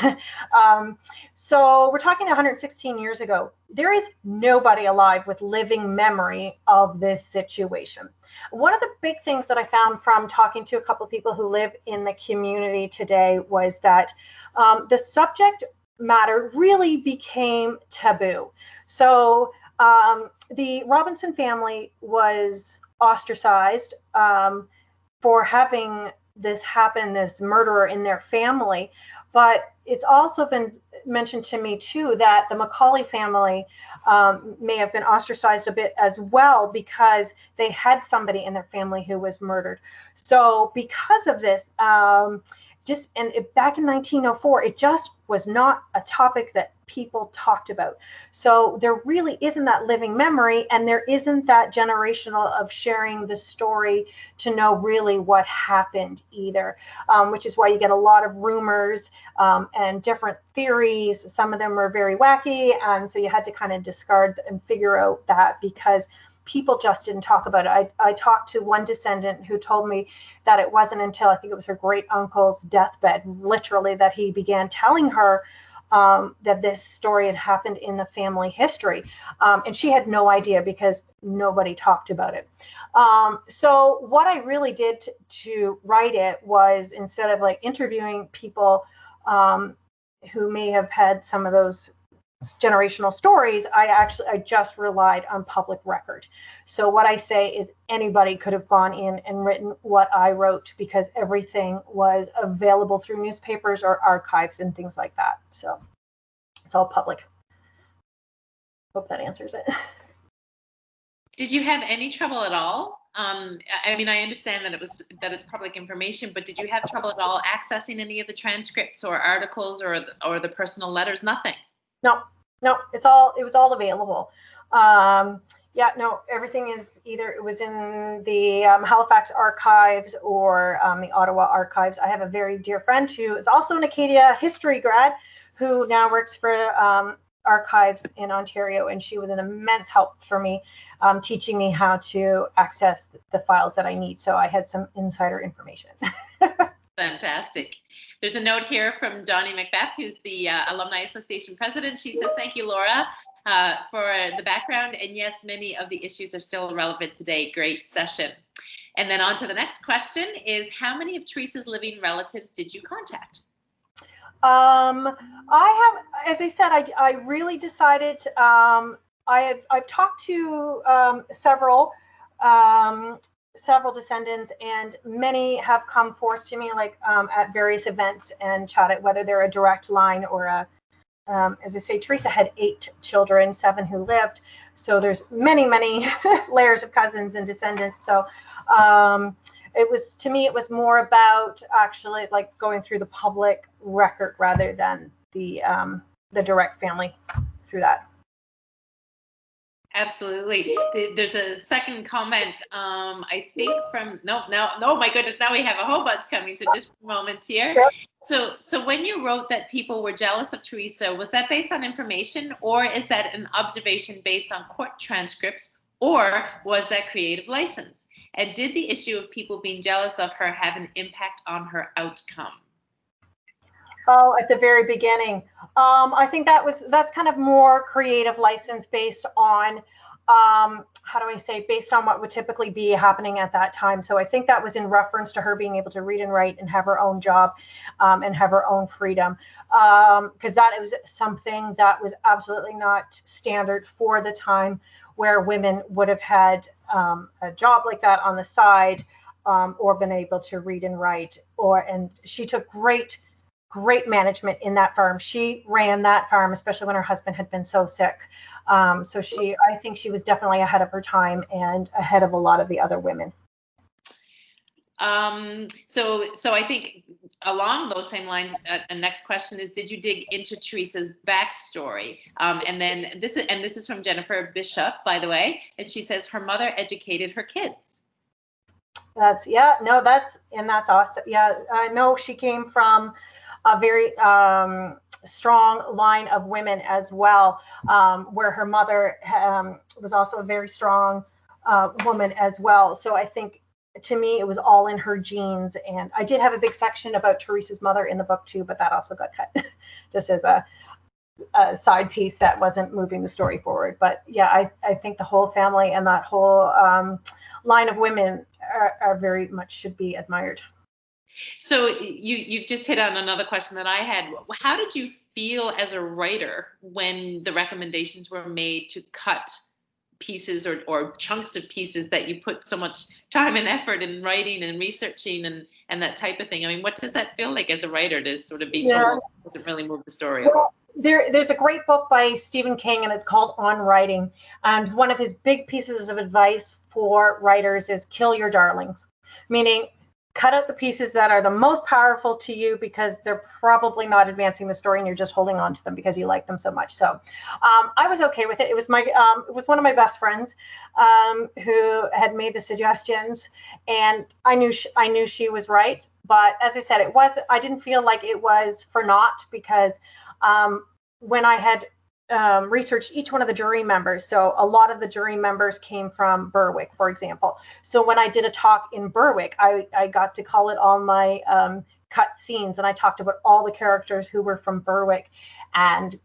So we're talking 116 years ago. There is nobody alive with living memory of this situation. One of the big things that I found from talking to a couple of people who live in the community today was that the subject matter really became taboo. So the Robinson family was ostracized for having this happen, this murderer in their family. But it's also been mentioned to me too that the McAuley family may have been ostracized a bit as well because they had somebody in their family who was murdered. So because of this, back in 1904, it just was not a topic that people talked about. So there really isn't that living memory, and there isn't that generational of sharing the story to know really what happened either, which is why you get a lot of rumors and different theories. Some of them are very wacky, and so you had to kind of discard and figure out that, because people just didn't talk about it. I talked to one descendant who told me that it wasn't until, I think it was her great uncle's deathbed, literally, that he began telling her that this story had happened in the family history. And she had no idea because nobody talked about it. So what I really did to write it was, instead of like interviewing people who may have had some of those generational stories, I just relied on public record. So what I say is anybody could have gone in and written what I wrote, because everything was available through newspapers or archives and things like that. So it's all public. Hope that answers it. Did you have any trouble at all? I mean, I understand that it's public information, but did you have trouble at all accessing any of the transcripts or articles or the personal letters? Nothing. No, it was all available. Everything is either, it was in the Halifax archives or the Ottawa archives. I have a very dear friend who is also an Acadia history grad, who now works for archives in Ontario, and she was an immense help for me, teaching me how to access the files that I need. So I had some insider information. Fantastic. There's a note here from Donnie Macbeth, who's the Alumni Association president. She says, thank you, Laura, for the background. And yes, many of the issues are still relevant today. Great session. And then on to the next question is, how many of Theresa's living relatives did you contact? I have, as I said, I really decided, I've talked to several descendants, and many have come forth to me, like at various events, and chatted, whether they're a direct line or as I say, Theresa had 8 children, 7 who lived. So there's many layers of cousins and descendants. So to me, it was more about actually like going through the public record rather than the direct family through that. Absolutely. There's a second comment, I think from, no, my goodness, now we have a whole bunch coming, so just a moment here. Sure. So when you wrote that people were jealous of Theresa, was that based on information, or is that an observation based on court transcripts, or was that creative license? And did the issue of people being jealous of her have an impact on her outcome? Oh, at the very beginning. I think that's kind of more creative license based on, based on what would typically be happening at that time. So I think that was in reference to her being able to read and write and have her own job and have her own freedom. Because that was something that was absolutely not standard for the time, where women would have had a job like that on the side, or been able to read and write. And she took great management in that farm. She ran that farm, especially when her husband had been so sick. I think she was definitely ahead of her time and ahead of a lot of the other women. So I think along those same lines, a next question is, did you dig into Theresa's backstory? And then this is from Jennifer Bishop, by the way, and she says her mother educated her kids. That's awesome. Yeah, I know she came from a very strong line of women as well, where her mother was also a very strong woman as well. So I think, to me, it was all in her genes. And I did have a big section about Theresa's mother in the book too, but that also got cut just as a side piece that wasn't moving the story forward. But yeah, I think the whole family and that whole line of women are very much should be admired. So you've just hit on another question that I had. How did you feel as a writer when the recommendations were made to cut pieces or chunks of pieces that you put so much time and effort in writing and researching and that type of thing? I mean, what does that feel like as a writer to sort of be told it doesn't really move the story? Well, there's a great book by Stephen King, and it's called On Writing. And one of his big pieces of advice for writers is kill your darlings, meaning cut out the pieces that are the most powerful to you, because they're probably not advancing the story and you're just holding on to them because you like them so much. So I was okay with it. It was one of my best friends who had made the suggestions, and I knew she was right. But as I said, I didn't feel like it was for naught, because when I had researched each one of the jury members. So a lot of the jury members came from Berwick, for example. So when I did a talk in Berwick, I got to call it all my cut scenes, and I talked about all the characters who were from Berwick, and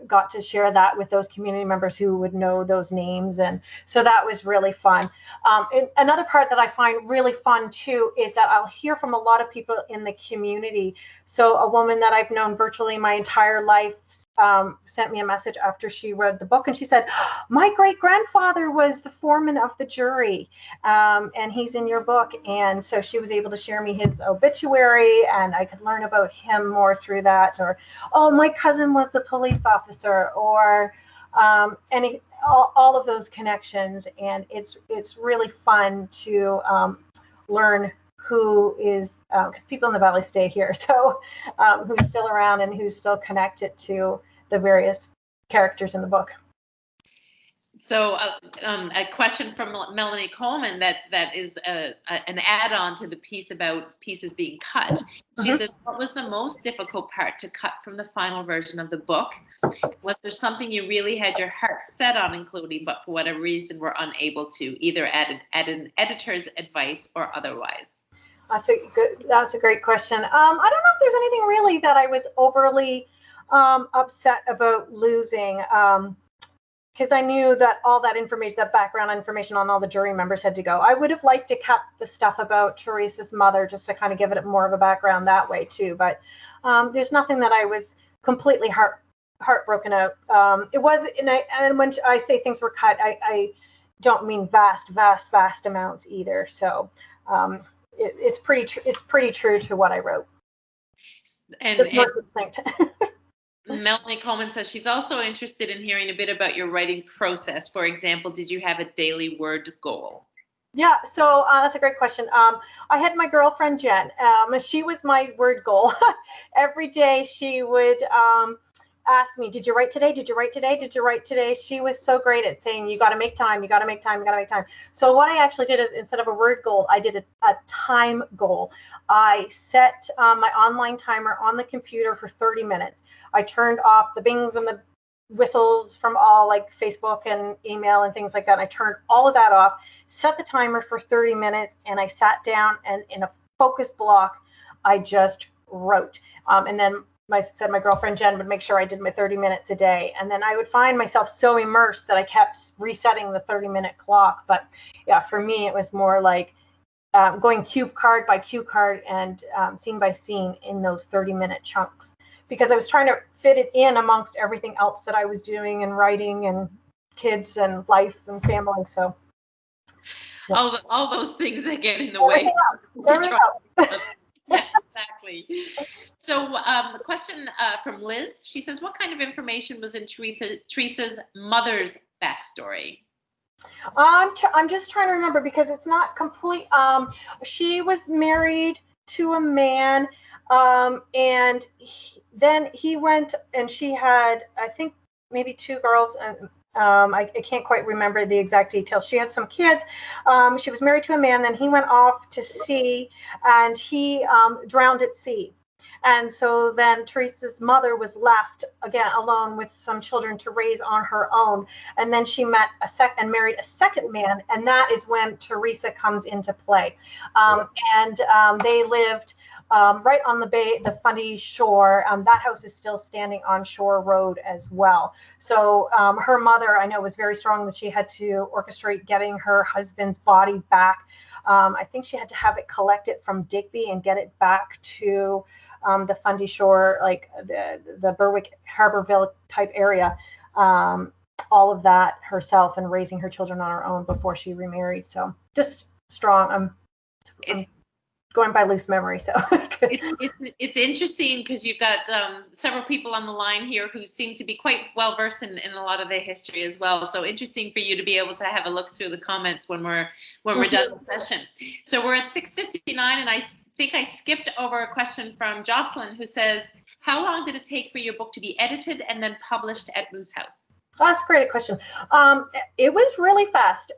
got to share that with those community members who would know those names. And so that was really fun. And another part that I find really fun too is that I'll hear from a lot of people in the community. So a woman that I've known virtually my entire life sent me a message after she read the book, and she said, my great grandfather was the foreman of the jury, and he's in your book. And so she was able to share me his obituary, and I could learn about him more through that. Or, oh, my cousin was the police officer, or all of those connections. And it's really fun to learn who is, because people in the Valley stay here, so who's still around and who's still connected to the various characters in the book. So a question from Melanie Coleman that is an add-on to the piece about pieces being cut. She says, what was the most difficult part to cut from the final version of the book? Was there something you really had your heart set on including, but for whatever reason were unable to, either at an editor's advice or otherwise? That's a great question. I don't know if there's anything really that I was overly upset about losing, because I knew that all that information, that background information on all the jury members had to go. I would have liked to cut the stuff about Theresa's mother just to kind of give it more of a background that way too. But there's nothing that I was completely heartbroken out. It was, and when I say things were cut, I don't mean vast amounts either. So it's pretty true to what I wrote. And Melanie Coleman says she's also interested in hearing a bit about your writing process. For example, did you have a daily word goal? Yeah, so that's a great question. I had my girlfriend, Jen. She was my word goal. Every day she would ask me, did you write today? Did you write today? Did you write today? She was so great at saying, you got to make time, you got to make time, you got to make time. So what I actually did is, instead of a word goal, I did a time goal. I set my online timer on the computer for 30 minutes. I turned off the bings and the whistles from all like Facebook and email and things like that. I turned all of that off, set the timer for 30 minutes, and I sat down and in a focus block, I just wrote. And then my girlfriend Jen would make sure I did my 30 minutes a day. And then I would find myself so immersed that I kept resetting the 30-minute clock. But yeah, for me, it was more like going cue card by cue card and scene by scene in those 30-minute chunks, because I was trying to fit it in amongst everything else that I was doing and writing and kids and life and family. So yeah. all those things that get in the way. Yeah, exactly. So a question from Liz. She says, what kind of information was in Theresa's mother's backstory? I'm just trying to remember, because it's not complete. She was married to a man, and then he went, and she had, I think, maybe 2 girls, and I can't quite remember the exact details. She had some kids. She was married to a man, then he went off to sea, and he drowned at sea. And so then Theresa's mother was left again alone with some children to raise on her own. And then she met and married a second man, and that is when Theresa comes into play. They lived right on the Fundy shore. That house is still standing on Shore Road as well. So her mother, I know, was very strong that she had to orchestrate getting her husband's body back. I think she had to have it collected from Digby and get it back to the Fundy Shore, like the Berwick Harborville type area. All of that herself, and raising her children on her own before she remarried. So just strong. going by loose memory. So it's interesting because you've got several people on the line here who seem to be quite well versed in a lot of their history as well. So interesting for you to be able to have a look through the comments when we're done the session. So we're at 6:59, and I think I skipped over a question from Jocelyn, who says, how long did it take for your book to be edited and then published at Moose House? Oh, that's a great question. It was really fast.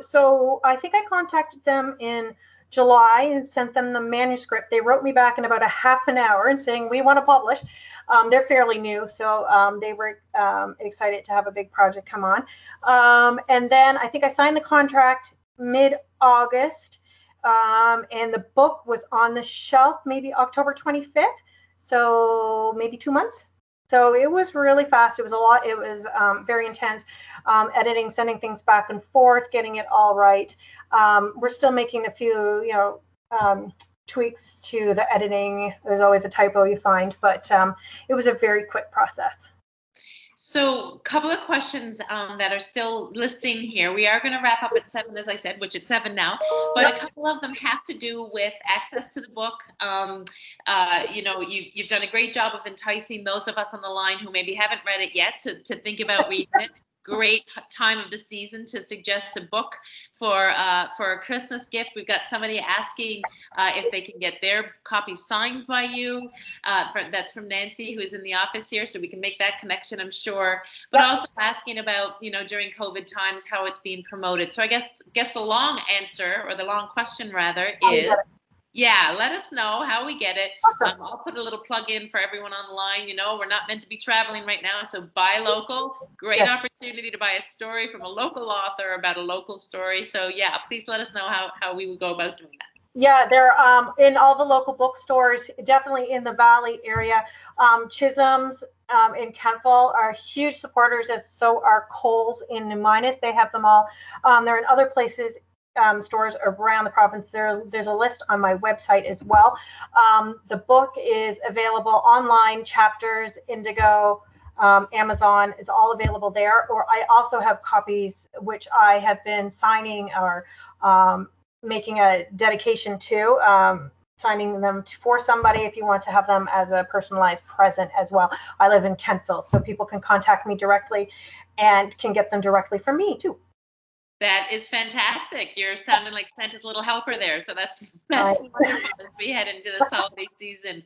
So I think I contacted them in July and sent them the manuscript. They wrote me back in about a half an hour and saying, we want to publish. They're fairly new, so they were excited to have a big project come on. And then I think I signed the contract mid-August, and the book was on the shelf maybe October 25th, so maybe 2 months. So it was really fast. It was a lot. It was very intense, editing, sending things back and forth, getting it all right. We're still making a few, tweaks to the editing. There's always a typo you find, but it was a very quick process. So a couple of questions that are still listing here. We are going to wrap up at 7, as I said, which it's 7 now, but a couple of them have to do with access to the book. You've done a great job of enticing those of us on the line who maybe haven't read it yet to think about reading it. Great time of the season to suggest a book for a Christmas gift. We've got somebody asking if they can get their copy signed by you. That's from Nancy, who is in the office here, so we can make that connection, I'm sure. But also asking about, during COVID times, how it's being promoted. So I guess the long answer, or the long question rather, is yeah, let us know how we get it. I'll put a little plug in for everyone on the line. We're not meant to be traveling right now, so buy local. Great opportunity to buy a story from a local author about a local story. So yeah, please let us know how we would go about doing that. Yeah, they're in all the local bookstores, definitely in the Valley area. Chisholm's in Kentville are huge supporters, as so are Coles in New Minas. They have them all. They're in other places. Stores around the province. There's a list on my website as well. The book is available online, Chapters, Indigo, Amazon is all available there. Or I also have copies which I have been signing or making a dedication to, signing them for somebody if you want to have them as a personalized present as well. I live in Kentville, so people can contact me directly and can get them directly from me too. That is fantastic. You're sounding like Santa's little helper there. So that's wonderful as we head into this holiday season.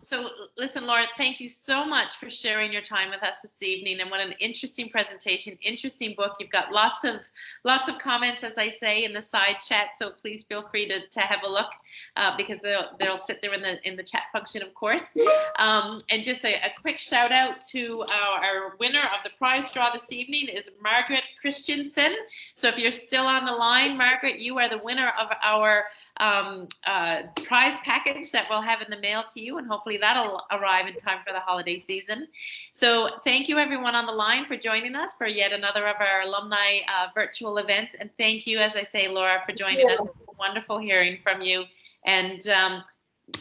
So listen, Laura, thank you so much for sharing your time with us this evening. And what an interesting presentation, interesting book. You've got lots of comments, as I say, in the side chat. So please feel free to have a look because they'll sit there in the chat function, of course. And just a quick shout out to our winner of the prize draw this evening is Margaret Christensen. So if you're still on the line, Margaret, you are the winner of our prize package that we'll have in the mail to you, and hopefully that'll arrive in time for the holiday season. So thank you everyone on the line for joining us for yet another of our alumni virtual events, and thank you, as I say, Laura, for joining us. It's wonderful hearing from you, and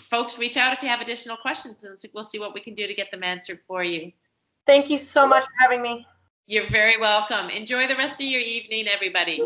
folks, reach out if you have additional questions and we'll see what we can do to get them answered for you. Thank you so much for having me. You're very welcome. Enjoy the rest of your evening, everybody.